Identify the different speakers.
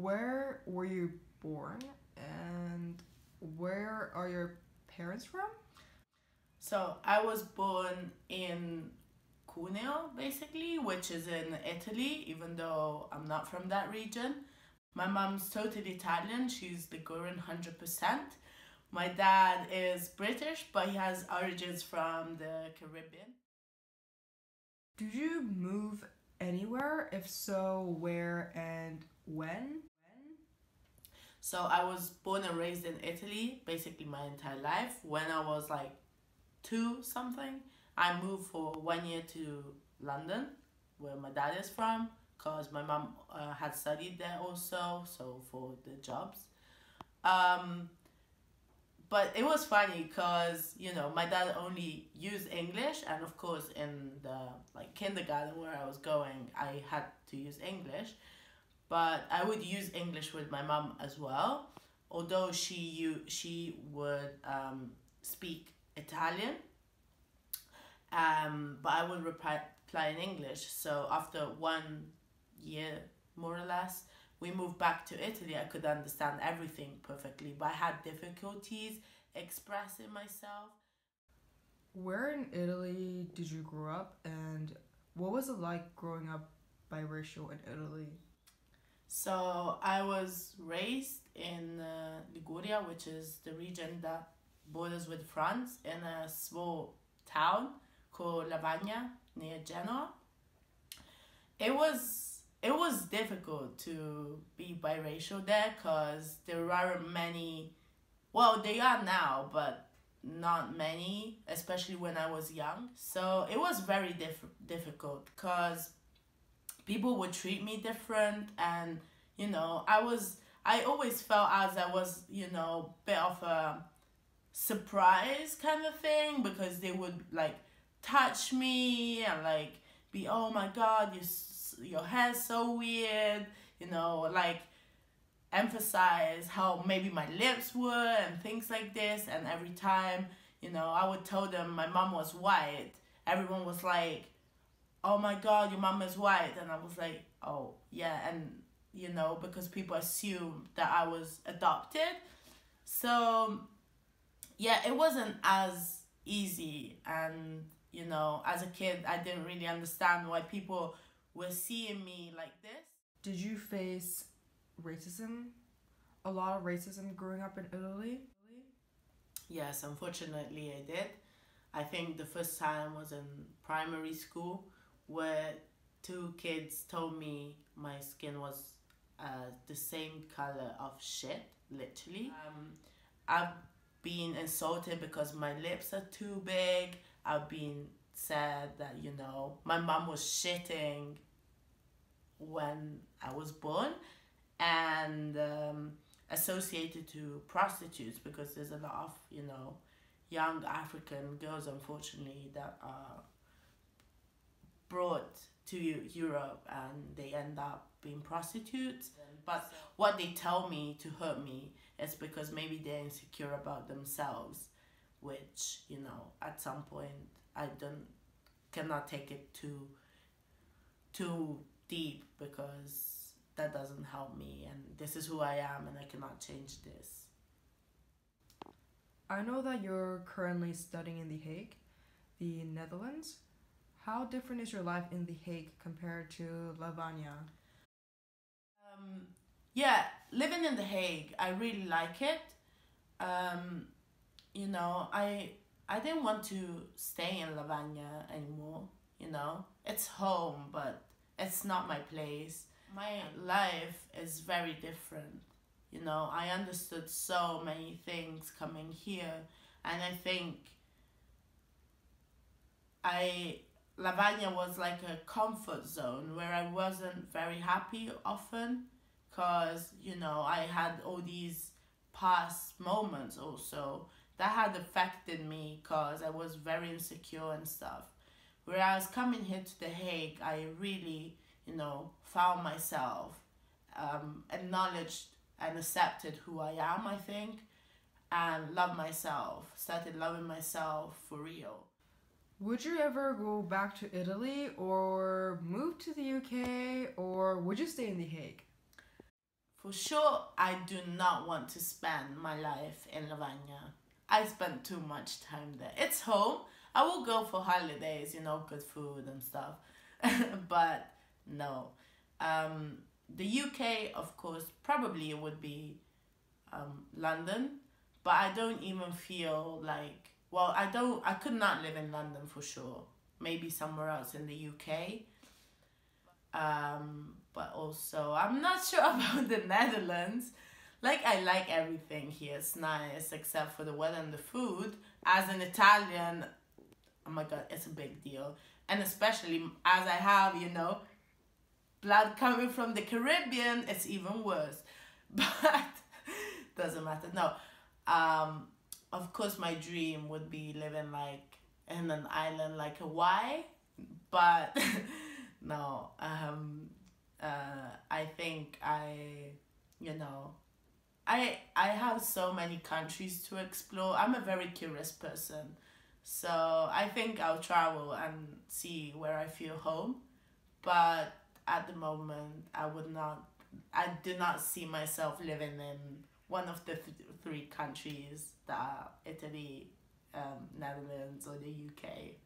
Speaker 1: Where were you born and where are your parents from?
Speaker 2: So I was born in Cuneo, basically, which is in Italy, even though I'm not from that region. My mom's totally Italian. She's Ligurian 100%. My dad is British, but he has origins from the Caribbean.
Speaker 1: Did you move anywhere? If so, where and when?
Speaker 2: So I was born and raised in Italy, basically my entire life. When I was like two something, I moved for 1 year to London, where my dad is from, because my mom had studied there also, so for the jobs. But it was funny because, you know, my dad only used English, and of course in the like kindergarten where I was going, I had to use English. But I would use English with my mom as well, although she would speak Italian, but I would reply in English. So after 1 year, more or less, we moved back to Italy. I could understand everything perfectly, but I had difficulties expressing myself.
Speaker 1: Where in Italy did you grow up and what was it like growing up biracial in Italy?
Speaker 2: So I was raised in Liguria, which is the region that borders with France, in a small town called Lavagna near Genoa. It was difficult to be biracial there because there aren't many. Well, they are now, but not many, especially when I was young. So it was very difficult because people would treat me different, and you know, I always felt as I was, you know, bit of a surprise kind of thing, because they would like touch me and like be, oh my god, your hair's so weird, you know, like emphasize how maybe my lips were and things like this. And every time, you know, I would tell them my mom was white, everyone was like, oh my god, your mom is white. And I was like, oh yeah. And you know, because people assumed that I was adopted. So yeah, it wasn't as easy. And you know, as a kid, I didn't really understand why people were seeing me like this.
Speaker 1: Did you face racism? A lot of racism growing up in Italy?
Speaker 2: Yes, unfortunately I did. I think the first time was in primary school, where two kids told me my skin was the same color of shit, literally. I've been insulted because my lips are too big. I've been said that, you know, my mom was shitting when I was born, and associated to prostitutes, because there's a lot of, you know, young African girls, unfortunately, that are brought to Europe and they end up being prostitutes. But what they tell me to hurt me is because maybe they're insecure about themselves, which, you know, at some point I cannot take it too deep, because that doesn't help me, and this is who I am and I cannot change this.
Speaker 1: I know that you're currently studying in The Hague, the Netherlands. How different is your life in The Hague compared to Lavagna?
Speaker 2: Yeah, living in The Hague, I really like it. You know, I didn't want to stay in Lavagna anymore, you know. It's home, but it's not my place. My life is very different. You know, I understood so many things coming here, and I think Lavagna was like a comfort zone where I wasn't very happy often, because, you know, I had all these past moments also that had affected me, because I was very insecure and stuff. Whereas coming here to The Hague, I really, you know, found myself, acknowledged and accepted who I am, I think, and loved myself, started loving myself for real.
Speaker 1: Would you ever go back to Italy or move to the UK, or would you stay in The Hague?
Speaker 2: For sure, I do not want to spend my life in Lavagna. I spend too much time there. It's home. I will go for holidays, good food and stuff. But no. The UK, of course, probably it would be London. But I don't even feel like, I could not live in London for sure. Maybe somewhere else in the UK. But also, I'm not sure about the Netherlands. Like, I like everything here. It's nice, except for the weather and the food. As an Italian, oh my God, it's a big deal. And especially as I have, blood coming from the Caribbean, it's even worse. But doesn't matter. No. Of course, my dream would be living like in an island like Hawaii. But no. I think I have so many countries to explore. I'm a very curious person. So I think I'll travel and see where I feel home. But at the moment, I do not see myself living in one of the three countries that are Italy, Netherlands, or the UK.